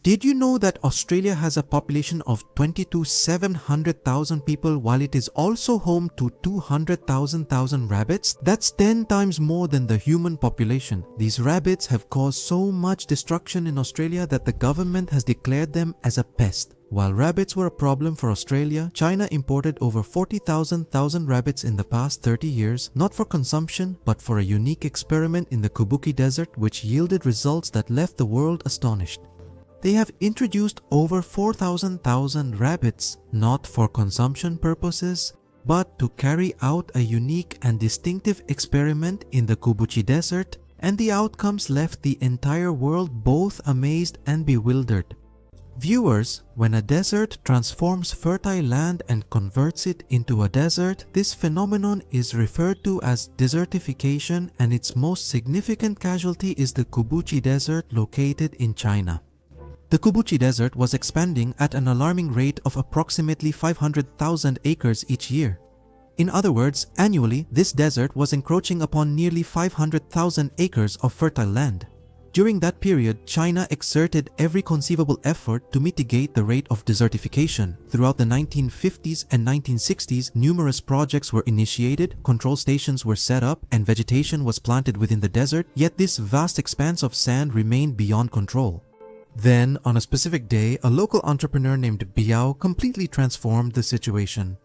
Did you know that Australia has a population of 700,000 people while it is also home to 200,000 rabbits? That's 10 times more than the human population. These rabbits have caused so much destruction in Australia that the government has declared them as a pest. While rabbits were a problem for Australia, China imported over 40,000 rabbits in the past 30 years, not for consumption, but for a unique experiment in the Kubuqi Desert which yielded results that left the world astonished. They have introduced over 4,000 rabbits, not for consumption purposes, but to carry out a unique and distinctive experiment in the Kubuqi Desert, and the outcomes left the entire world both amazed and bewildered. Viewers, when a desert transforms fertile land and converts it into a desert, this phenomenon is referred to as desertification, and its most significant casualty is the Kubuqi Desert located in China. The Kubuqi Desert was expanding at an alarming rate of approximately 500,000 acres each year. In other words, annually, this desert was encroaching upon nearly 500,000 acres of fertile land. During that period, China exerted every conceivable effort to mitigate the rate of desertification. Throughout the 1950s and 1960s, numerous projects were initiated, control stations were set up, and vegetation was planted within the desert, yet this vast expanse of sand remained beyond control. Then, on a specific day, a local entrepreneur named Biao completely transformed the situation.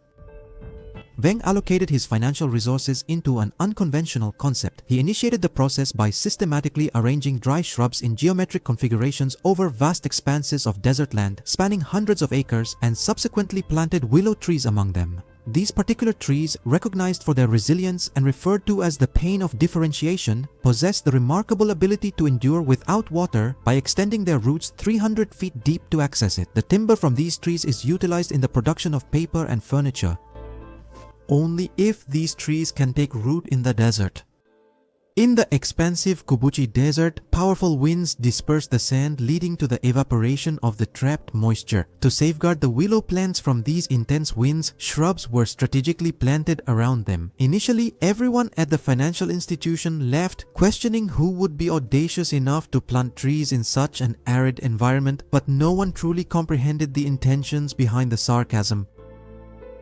Wang allocated his financial resources into an unconventional concept. He initiated the process by systematically arranging dry shrubs in geometric configurations over vast expanses of desert land spanning hundreds of acres, and subsequently planted willow trees among them. These particular trees, recognized for their resilience and referred to as the pain of differentiation, possess the remarkable ability to endure without water by extending their roots 300 feet deep to access it. The timber from these trees is utilized in the production of paper and furniture. Only if these trees can take root in the desert. In the expansive Kubuqi Desert, powerful winds disperse the sand, leading to the evaporation of the trapped moisture. To safeguard the willow plants from these intense winds, shrubs were strategically planted around them. Initially, everyone at the financial institution left, questioning who would be audacious enough to plant trees in such an arid environment, but no one truly comprehended the intentions behind the sarcasm.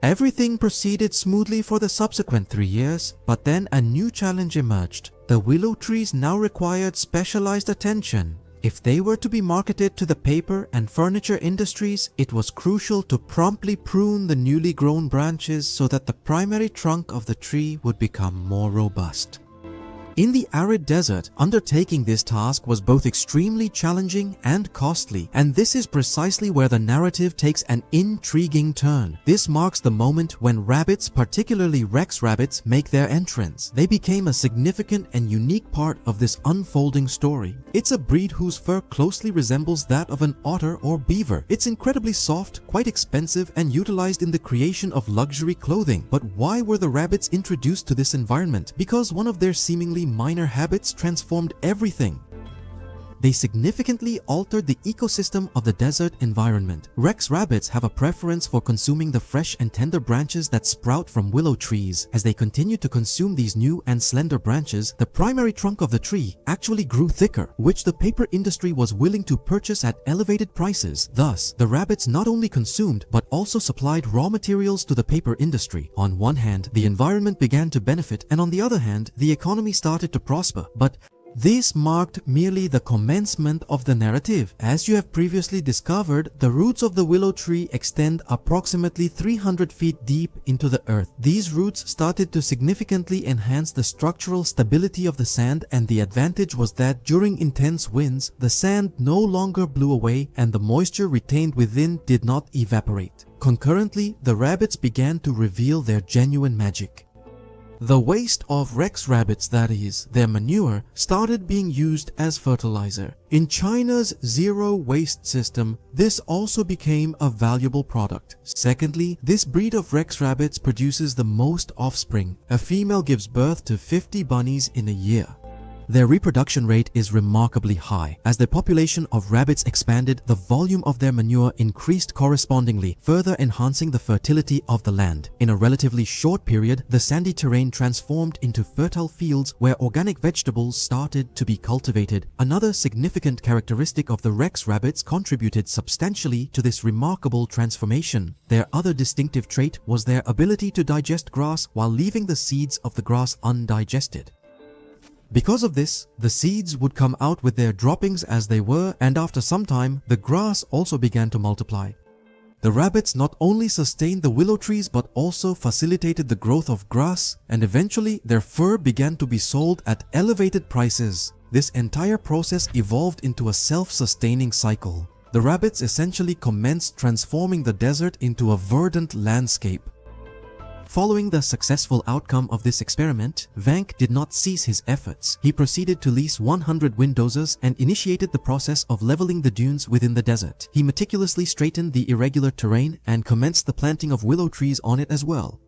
Everything proceeded smoothly for the subsequent 3 years, but then a new challenge emerged. The willow trees now required specialized attention. If they were to be marketed to the paper and furniture industries, it was crucial to promptly prune the newly grown branches so that the primary trunk of the tree would become more robust. In the arid desert, undertaking this task was both extremely challenging and costly, and this is precisely where the narrative takes an intriguing turn. This marks the moment when rabbits, particularly Rex rabbits, make their entrance. They became a significant and unique part of this unfolding story. It's a breed whose fur closely resembles that of an otter or beaver. It's incredibly soft, quite expensive, and utilized in the creation of luxury clothing. But why were the rabbits introduced to this environment? Because one of their seemingly minor habits transformed everything. They significantly altered the ecosystem of the desert environment. Rex rabbits have a preference for consuming the fresh and tender branches that sprout from willow trees. As they continued to consume these new and slender branches, the primary trunk of the tree actually grew thicker, which the paper industry was willing to purchase at elevated prices. Thus, the rabbits not only consumed but also supplied raw materials to the paper industry. On one hand, the environment began to benefit, and on the other hand, the economy started to prosper. But this marked merely the commencement of the narrative. As you have previously discovered, the roots of the willow tree extend approximately 300 feet deep into the earth. These roots started to significantly enhance the structural stability of the sand, and the advantage was that during intense winds, the sand no longer blew away and the moisture retained within did not evaporate. Concurrently, the rabbits began to reveal their genuine magic. The waste of Rex rabbits, that is, their manure, started being used as fertilizer. In China's zero waste system, this also became a valuable product. Secondly, this breed of Rex rabbits produces the most offspring. A female gives birth to 50 bunnies in a year. Their reproduction rate is remarkably high. As the population of rabbits expanded, the volume of their manure increased correspondingly, further enhancing the fertility of the land. In a relatively short period, the sandy terrain transformed into fertile fields where organic vegetables started to be cultivated. Another significant characteristic of the Rex rabbits contributed substantially to this remarkable transformation. Their other distinctive trait was their ability to digest grass while leaving the seeds of the grass undigested. Because of this, the seeds would come out with their droppings as they were, and after some time, the grass also began to multiply. The rabbits not only sustained the willow trees but also facilitated the growth of grass, and eventually their fur began to be sold at elevated prices. This entire process evolved into a self-sustaining cycle. The rabbits essentially commenced transforming the desert into a verdant landscape. Following the successful outcome of this experiment, Vank did not cease his efforts. He proceeded to lease 100 windowsers and initiated the process of leveling the dunes within the desert. He meticulously straightened the irregular terrain and commenced the planting of willow trees on it as well.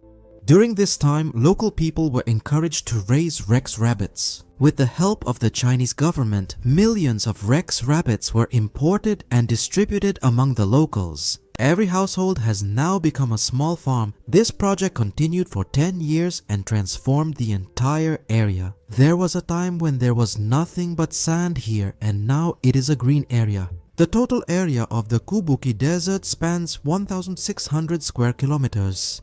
During this time, local people were encouraged to raise Rex rabbits. With the help of the Chinese government, millions of Rex rabbits were imported and distributed among the locals. Every household has now become a small farm. This project continued for 10 years and transformed the entire area. There was a time when there was nothing but sand here, and now it is a green area. The total area of the Kubuqi Desert spans 1,600 square kilometers.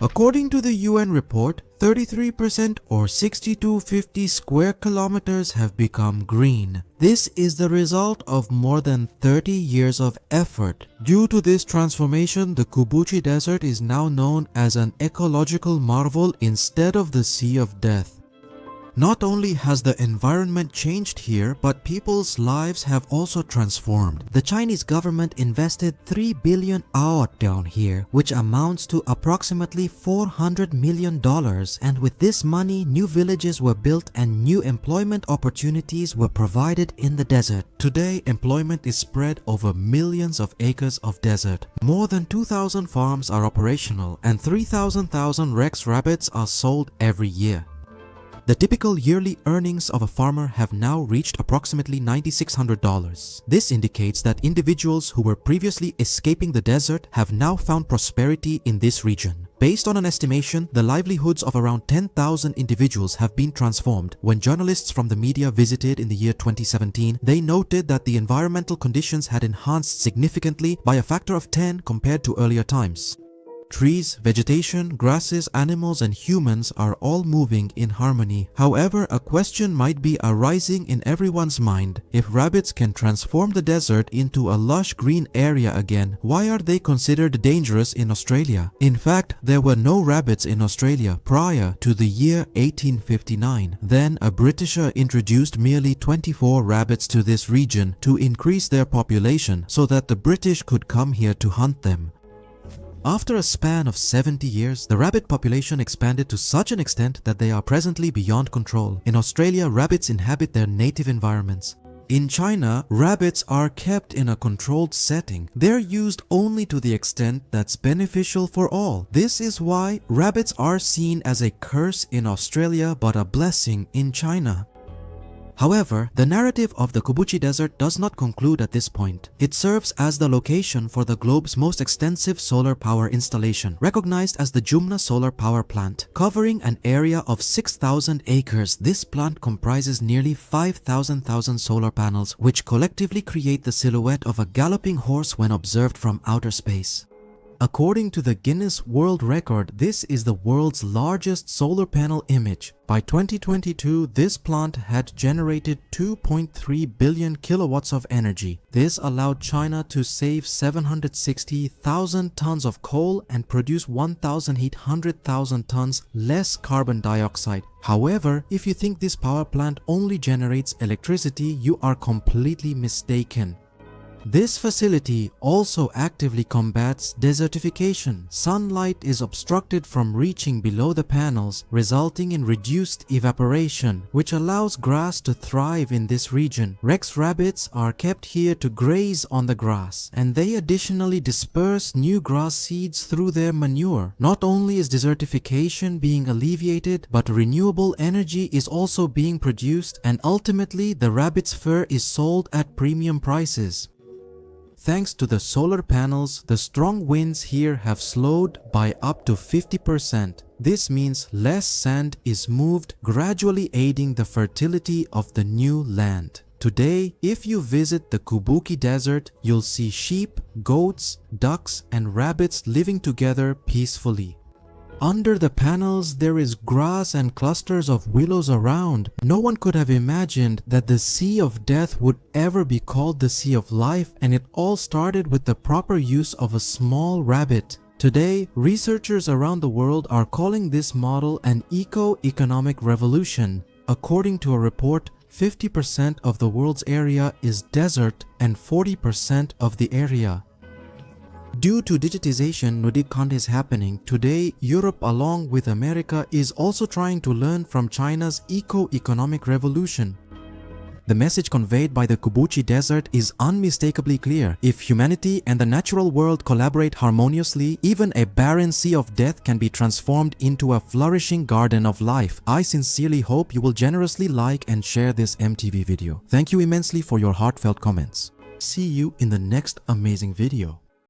According to the UN report, 33% or 6,250 square kilometers have become green. This is the result of more than 30 years of effort. Due to this transformation, the Kubuqi Desert is now known as an ecological marvel instead of the Sea of Death. Not only has the environment changed here, but people's lives have also transformed. The Chinese government invested 3 billion AUD down here, which amounts to approximately $400 million. And with this money, new villages were built and new employment opportunities were provided in the desert. Today, employment is spread over millions of acres of desert. More than 2,000 farms are operational and 3,000 Rex rabbits are sold every year. The typical yearly earnings of a farmer have now reached approximately $9,600. This indicates that individuals who were previously escaping the desert have now found prosperity in this region. Based on an estimation, the livelihoods of around 10,000 individuals have been transformed. When journalists from the media visited in the year 2017, they noted that the environmental conditions had enhanced significantly by a factor of 10 compared to earlier times. Trees, vegetation, grasses, animals and humans are all moving in harmony. However, a question might be arising in everyone's mind. If rabbits can transform the desert into a lush green area again, why are they considered dangerous in Australia? In fact, there were no rabbits in Australia prior to the year 1859. Then a Britisher introduced merely 24 rabbits to this region to increase their population so that the British could come here to hunt them. After a span of 70 years, the rabbit population expanded to such an extent that they are presently beyond control. In Australia, rabbits inhabit their native environments. In China, rabbits are kept in a controlled setting. They're used only to the extent that's beneficial for all. This is why rabbits are seen as a curse in Australia but a blessing in China. However, the narrative of the Kubuqi Desert does not conclude at this point. It serves as the location for the globe's most extensive solar power installation, recognized as the Jumna Solar Power Plant. Covering an area of 6,000 acres, this plant comprises nearly 5,000 solar panels, which collectively create the silhouette of a galloping horse when observed from outer space. According to the Guinness World Record, this is the world's largest solar panel image. By 2022, this plant had generated 2.3 billion kilowatts of energy. This allowed China to save 760,000 tons of coal and produce 1,800,000 tons less carbon dioxide. However, if you think this power plant only generates electricity, you are completely mistaken. This facility also actively combats desertification. Sunlight is obstructed from reaching below the panels, resulting in reduced evaporation, which allows grass to thrive in this region. Rex rabbits are kept here to graze on the grass, and they additionally disperse new grass seeds through their manure. Not only is desertification being alleviated, but renewable energy is also being produced, and ultimately the rabbit's fur is sold at premium prices. Thanks to the solar panels, the strong winds here have slowed by up to 50%. This means less sand is moved, gradually aiding the fertility of the new land. Today, if you visit the Kubuqi Desert, you'll see sheep, goats, ducks, and rabbits living together peacefully. Under the panels, there is grass and clusters of willows around. No one could have imagined that the Sea of Death would ever be called the Sea of Life, and it all started with the proper use of a small rabbit. Today, researchers around the world are calling this model an eco-economic revolution. According to a report, 50% of the world's area is desert and 40% of the area. Due to digitization, Nudikant is happening. Today, Europe along with America is also trying to learn from China's eco-economic revolution. The message conveyed by the Kubuqi Desert is unmistakably clear. If humanity and the natural world collaborate harmoniously, even a barren sea of death can be transformed into a flourishing garden of life. I sincerely hope you will generously like and share this MTV video. Thank you immensely for your heartfelt comments. See you in the next amazing video.